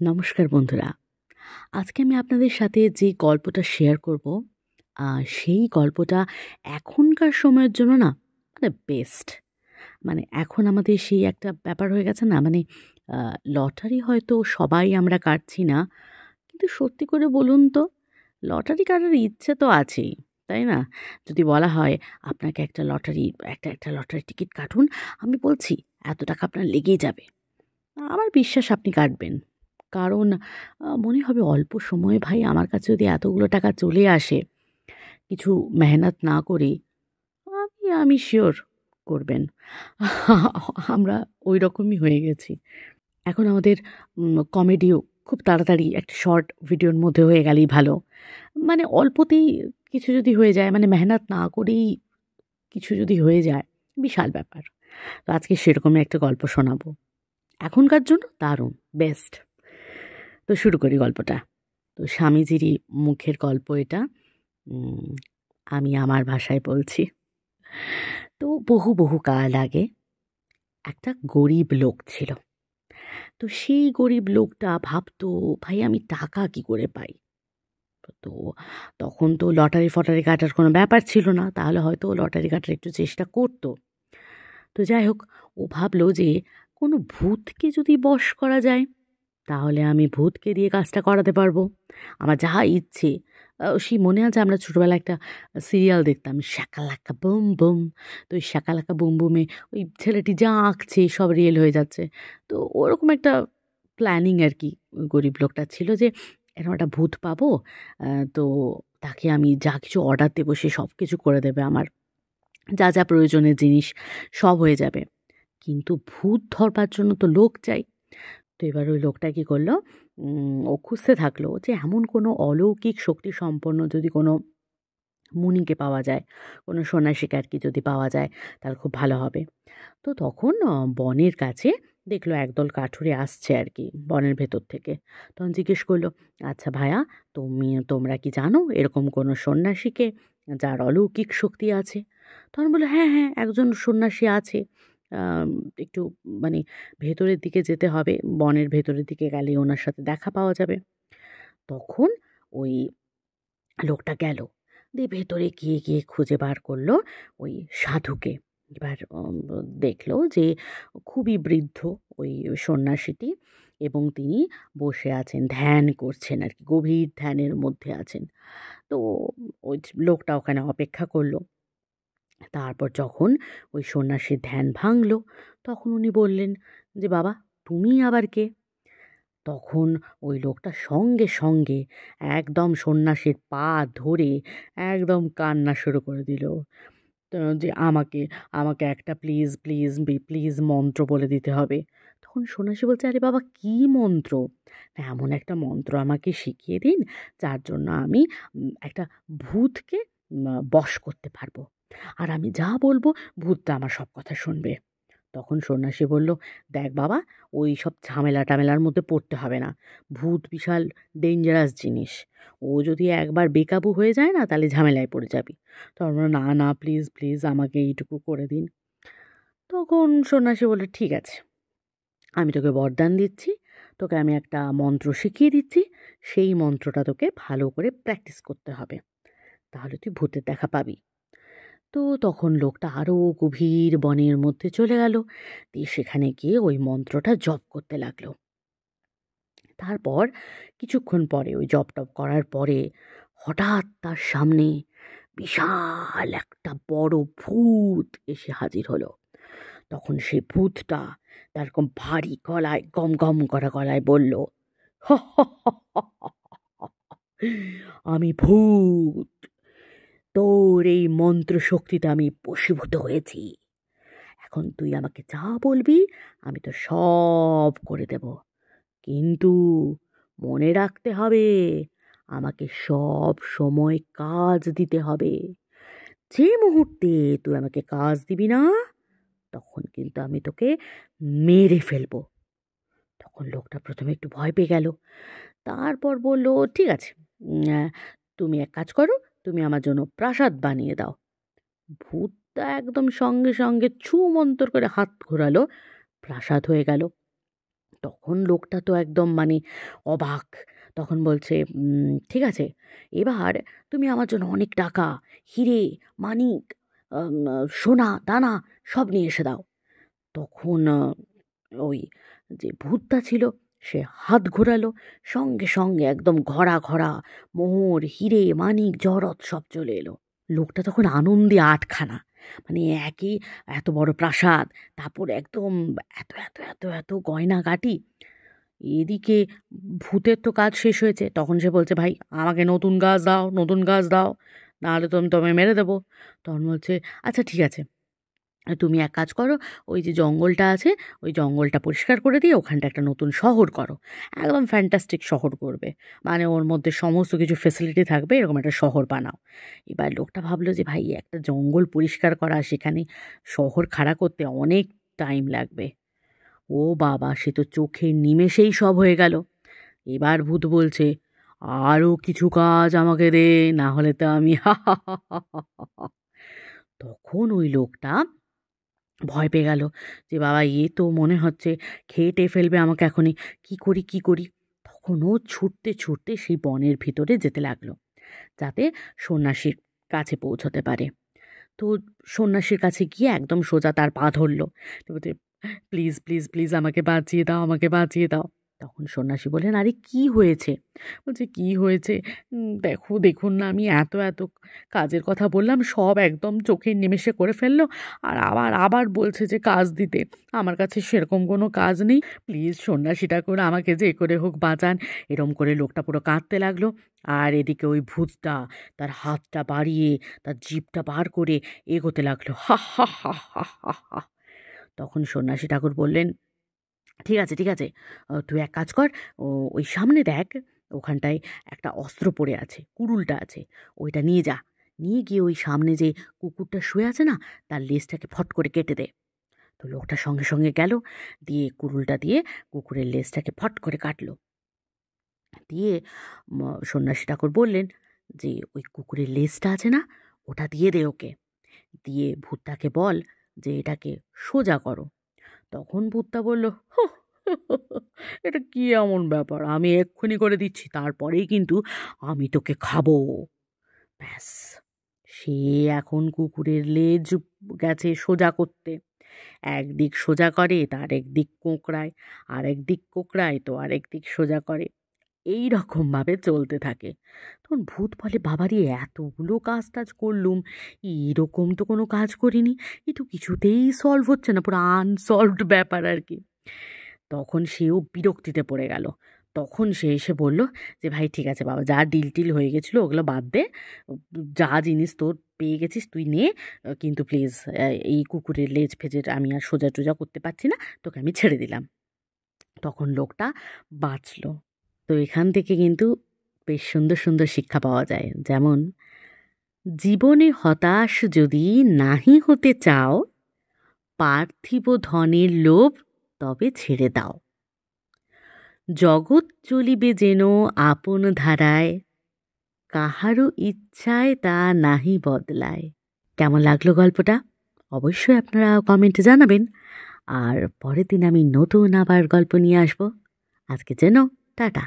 নমস্কার বন্ধুরা। আজকে আমি আপনাদের সাথে যে গল্পটা শেয়ার করব, সেই গল্পটা এখনকার সময়ের জন্য না বেস্ট। মানে এখন আমাদের সেই একটা ব্যাপার হয়ে গেছে না? মানে লটারি হয়তো সবাই আমরা কাটছি না। কিন্তু সত্যি করে বলুন তো, লটারি কাটার ইচ্ছে তো আছেই, তাই না? যদি বলা হয় আপনাকে একটা লটারি টিকিট কাটুন, আমি বলছি এত টাকা আপনার লেগেই যাবে। আমার বিশ্বাস আপনি কাটবেন। কারণ মনে হবে অল্প সময়ে ভাই আমার কাছে যদি এতগুলো টাকা চলে আসে, কিছু মেহনত না করে, আমি সিউর করবেন। আমরা ঐরকমই হয়ে গেছি। এখন আমাদের কমেডিও খুব তাড়াতাড়ি একটা শর্ট ভিডিওর মধ্যে হয়ে গেলেই ভালো। মানে অল্পতেই কিছু যদি হয়ে যায়, মানে মেহনত না করেই কিছু যদি হয়ে যায়, বিশাল ব্যাপার। তো আজকে সেরকমই একটা গল্প শোনাবো। এখনকার জন্য দারুণ, বেস্ট। তো শুরু করি গল্পটা। তো স্বামীজিরই মুখের গল্প এটা। উম আমি আমার ভাষায় বলছি। তো বহু কাল আগে একটা গরিব লোক ছিল। তো সেই গরিব লোকটা ভাবতো, ভাই আমি টাকা কি করে পাই? তো তখন তো লটারি-ফটারি কাটার কোনো ব্যাপার ছিল না। তাহলে হয়তো ও লটারি কাটার একটু চেষ্টা করত। তো যাই হোক, ও ভাবলো যে কোনো ভূতকে যদি বশ করা যায়, তাহলে আমি ভূতকে দিয়ে কাজটা করাতে পারবো। আমার যাহা ইচ্ছে, সেই মনে আছে আমরা ছোটবেলায় একটা সিরিয়াল দেখতাম, শাকালাকা বুম বুম। তো ওই শাকালাকা বুম বুমে ওই ছেলেটি যা আঁকছে সব রিয়েল হয়ে যাচ্ছে। তো ওরকম একটা প্ল্যানিং আর কি। ওই গরিব লোকটা ছিল যে এরকম একটা ভূত পাবো, তো তাকে আমি যা কিছু অর্ডার দেবো সে সব কিছু করে দেবে আমার। যা প্রয়োজনের জিনিস সব হয়ে যাবে। কিন্তু ভূত ধরবার জন্য তো লোক চাই। তো এবার ওই লোকটা কী করলো, ও খুঁজতে থাকলো যে এমন কোনো অলৌকিক শক্তি সম্পন্ন যদি কোনো মুনিকে পাওয়া যায়, কোনো সন্ন্যাসীকে আর কি যদি পাওয়া যায়, তাহলে খুব ভালো হবে। তো তখন বনের কাছে দেখলো একদল কাঠুরে আসছে আর কি বনের ভেতর থেকে। তখন জিজ্ঞেস করলো, আচ্ছা ভায়া, তোমরা কি জানো এরকম কোনো সন্ন্যাসীকে যার অলৌকিক শক্তি আছে? তখন বললো, হ্যাঁ একজন সন্ন্যাসী আছে। আম, একটু মানে ভেতরের দিকে যেতে হবে, বনের ভেতরের দিকে গেলে ওনার সাথে দেখা পাওয়া যাবে। তখন ওই লোকটা গেল, দিয়ে ভেতরে গিয়ে খুঁজে বার করলো ওই সাধুকে। এবার দেখলো যে খুবই বৃদ্ধ ওই সন্ন্যাসীটি, এবং তিনি বসে আছেন, ধ্যান করছেন আর কি, গভীর ধ্যানের মধ্যে আছেন। তো ওই লোকটা ওখানে অপেক্ষা করলো। তারপর যখন ওই সন্ন্যাসীর ধ্যান ভাঙলো, তখন উনি বললেন যে, বাবা তুমি আবার কে? তখন ওই লোকটা সঙ্গে সঙ্গে একদম সন্ন্যাসীর পা ধরে একদম কান্না শুরু করে দিল। তো যে আমাকে আমাকে একটা প্লিজ মন্ত্র বলে দিতে হবে। তখন সন্ন্যাসী বলছে, আরে বাবা কী মন্ত্র? না, এমন একটা মন্ত্র আমাকে শিখিয়ে দিন যার জন্য আমি একটা ভূতকে বশ করতে পারবো, আর আমি যা বলবো ভূতটা আমার সব কথা শুনবে। তখন সন্ন্যাসী বলল, দেখ বাবা, ওই সব ঝামেলার মধ্যে পড়তে হবে না। ভূত বিশাল ডেঞ্জারাস জিনিস। ও যদি একবার বেকাবু হয়ে যায় না, তাহলে ঝামেলায় পড়ে যাবি। তখন বলল, না প্লিজ আমাকে এইটুকু করে দিন। তখন সন্ন্যাসী বলল, ঠিক আছে, আমি তোকে বরদান দিচ্ছি, তোকে আমি একটা মন্ত্র শিখিয়ে দিচ্ছি, সেই মন্ত্রটা তোকে ভালো করে প্র্যাকটিস করতে হবে, তাহলে তুই ভূতের দেখা পাবি। তো তখন লোকটা আরও গভীর বনের মধ্যে চলে গেল, দিয়ে সেখানে গিয়ে ওই মন্ত্রটা জপ করতে লাগলো। তারপর কিছুক্ষণ পরে ওই জপ টপ করার পরে হঠাৎ তার সামনে বিশাল একটা বড় ভূত এসে হাজির হলো। তখন সেই ভূতটা তার এরকম ভারী গলায়, গম গম করা গলায় বলল, আমি ভূত, তোর এই মন্ত্র শক্তিতে আমি বশীভূত হয়েছি। এখন তুই আমাকে যা বলবি আমি তো সব করে দেব, কিন্তু মনে রাখতে হবে আমাকে সব সময় কাজ দিতে হবে। যে মুহূর্তে তুই আমাকে কাজ দিবি না, তখন কিন্তু আমি তোকে মেরে ফেলবো। তখন লোকটা প্রথমে একটু ভয় পেয়ে গেল, তারপর বলল, ঠিক আছে, তুমি এক কাজ করো, তুমি আমার জন্য প্রাসাদ বানিয়ে দাও। ভূতটা একদম সঙ্গে সঙ্গে ছু মন্তর করে হাত ঘোরালো, প্রাসাদ হয়ে গেল। তখন লোকটা তো একদম মানে অবাক। তখন বলছে, ঠিক আছে, এবার তুমি আমার জন্য অনেক টাকা, হিরে, মানিক, সোনা, দানা সব নিয়ে এসে দাও। তখন ওই যে ভূতটা ছিল সে হাত ঘোরালো, সঙ্গে সঙ্গে একদম ঘরা ঘরা মোহর, হিরে, মানিক, জহরত সব চলে এলো। লোকটা তখন আনন্দে আটখানা, মানে একই এত বড় প্রাসাদ, তারপর একদম এত এত এত এত গয়নাগাটি। এদিকে ভূতের তো কাজ শেষ হয়েছে, তখন সে বলছে, ভাই আমাকে নতুন গাছ দাও, নতুন গাছ দাও, নাহলে তো আমি তোমায় মেরে দেবো। তখন বলছে, আচ্ছা ঠিক আছে, তুমি এক কাজ করো, ওই যে জঙ্গলটা আছে ওই জঙ্গলটা পরিষ্কার করে দিয়ে ওখানটা একটা নতুন শহর করো, একদম ফ্যান্টাস্টিক শহর করবে, মানে ওর মধ্যে সমস্ত কিছু ফেসিলিটি থাকবে, এরকম একটা শহর বানাও। এবার লোকটা ভাবলো যে ভাই একটা জঙ্গল পরিষ্কার করা, সেখানে শহর খাড়া করতে অনেক টাইম লাগবে। ও বাবা, সে তো চোখের নিমেষেই সব হয়ে গেল। এবার ভূত বলছে, আরও কিছু কাজ আমাকে দে, না হলে তো আমি হা হা হা হা হা হা। তখন ওই লোকটা ভয় পেয়ে গেল যে বাবা এ তো মনে হচ্ছে খেয়ে টেয়ে ফেলবে আমাকে এখনই, কি করি কি করি। তখন ও ছুটতে ছুটতে সেই বনের ভিতরে যেতে লাগলো, যাতে সন্ন্যাসীর কাছে পৌঁছতে পারে। তো সন্ন্যাসীর কাছে গিয়ে একদম সোজা তার পা ধরলো, তো বলছে, প্লিজ প্লিজ প্লিজ আমাকে বাঁচিয়ে দাও, আমাকে বাঁচিয়ে দাও। তখন সন্ন্যাসী বললেন, আরে কি হয়েছে? বলছে, কি হয়েছে, দেখো দেখুন না, আমি এত এত কাজের কথা বললাম, সব একদম চোখের নিমেষে করে ফেললো, আর আবার আবার বলছে যে কাজ দিতে, আমার কাছে সেরকম কোনো কাজ নেই, প্লিজ সন্ন্যাসী ঠাকুর আমাকে যে করে হোক বাঁচান। এরম করে লোকটা পুরো কাঁদতে লাগলো। আর এদিকে ওই ভূতটা তার হাতটা বাড়িয়ে তার জিভটা বার করে এগোতে লাগলো, হা হা হা হা হা হা। তখন সন্ন্যাসী ঠাকুর বললেন, ঠিক আছে ঠিক আছে, তুই এক কাজ কর, ওই সামনে দেখ, ওখানটায় একটা অস্ত্র পড়ে আছে, কুড়ুলটা আছে, ওইটা নিয়ে যা, নিয়ে গিয়ে ওই সামনে যে কুকুরটা শুয়ে আছে না, তার লেজটাকে ফট করে কেটে দে। তো লোকটা সঙ্গে সঙ্গে গেল, দিয়ে কুড়ুলটা দিয়ে কুকুরের লেজটাকে ফট করে কাটলো। দিয়ে সন্ন্যাসী ঠাকুর বললেন যে ওই কুকুরের লেজটা আছে না, ওটা দিয়ে দে ওকে, দিয়ে ভূতটাকে বল যে এটাকে সোজা করো। তখন ভূতটা বলল, "হো, এটা কি এমন ব্যাপার, আমি এক্ষুনি করে দিচ্ছি, তারপরেই কিন্তু আমি তোকে খাবো।" ব্যাস, সে এখন কুকুরের লেজ গেছে সোজা করতে, একদিক সোজা করে তার একদিক কোঁকড়ায়, আর একদিক কোঁকড়ায় তো আরেক দিক সোজা করে, এই রকমভাবে চলতে থাকে। তখন ভূত বলে, বাবারে এতগুলো কাজ টাজ করলুম, এইরকম তো কোনো কাজ করিনি, এ তো কিছুতেই সলভ হচ্ছে না, পুরো আনসলভড ব্যাপার আর কি। তখন সেও বিরক্তিতে পড়ে গেল। তখন সে এসে বলল যে, ভাই ঠিক আছে বাবা, যা ডিল টিল হয়ে গেছিলো ওগুলো বাদ দে, যা জিনিস তোর পেয়ে গেছিস তুই নে, কিন্তু প্লিজ এই কুকুরের লেজ ফেজের আমি আর সোজা টোজা করতে পারছি না, তোকে আমি ছেড়ে দিলাম। তখন লোকটা বাঁচল। তো এখান থেকে কিন্তু বেশ সুন্দর সুন্দর শিক্ষা পাওয়া যায়, যেমন জীবনে হতাশ যদি নাহি হতে চাও, পার্থিব ধনের লোভ তবে ছেড়ে দাও, জগৎ চলিবে যেন আপন ধারায়, কাহারও ইচ্ছায় তা নাহি বদলায়। কেমন লাগলো গল্পটা? অবশ্যই আপনারা কমেন্টে জানাবেন। আর পরের দিন আমি নতুন আবার গল্প নিয়ে আসবো। আজকে যেন টাটা।